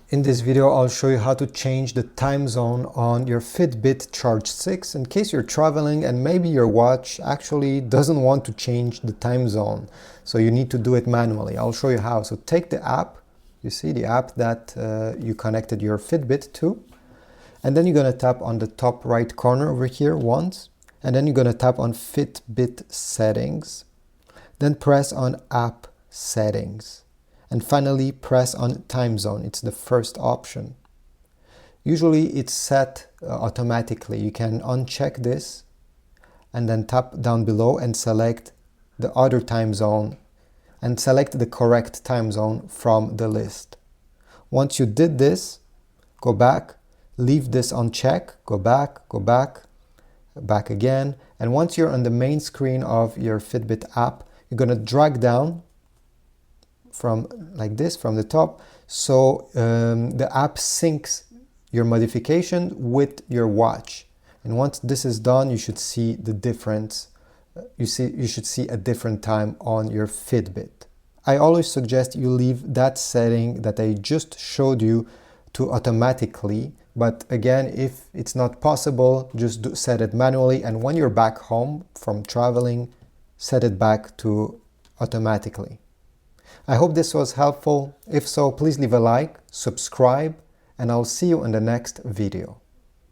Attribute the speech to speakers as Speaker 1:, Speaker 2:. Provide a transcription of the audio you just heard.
Speaker 1: In this video, I'll show you how to change the time zone on your Fitbit Charge 6 in case you're traveling and maybe your watch actually doesn't want to change the time zone. So you need to do it manually. I'll show you how. So take the app, you see the app that you connected your Fitbit to, and then you're going to tap on the top right corner over here once, and then you're going to tap on Fitbit Settings, then press on App Settings. And finally, press on time zone. It's the first option. Usually it's set automatically. You can uncheck this and then tap down below and select the other time zone and select the correct time zone from the list. Once you did this, go back, leave this on check, go back, back again. And once you're on the main screen of your Fitbit app, you're going to drag down from like this from the top, so the app syncs your modification with your watch. And once this is done, you should see the difference. You should see a different time on your Fitbit. I always suggest you leave that setting that I just showed you to automatically, but again, if it's not possible, just set it manually, and when you're back home from traveling, set it back to automatically. I hope this was helpful. If so, please leave a like, subscribe, and I'll see you in the next video.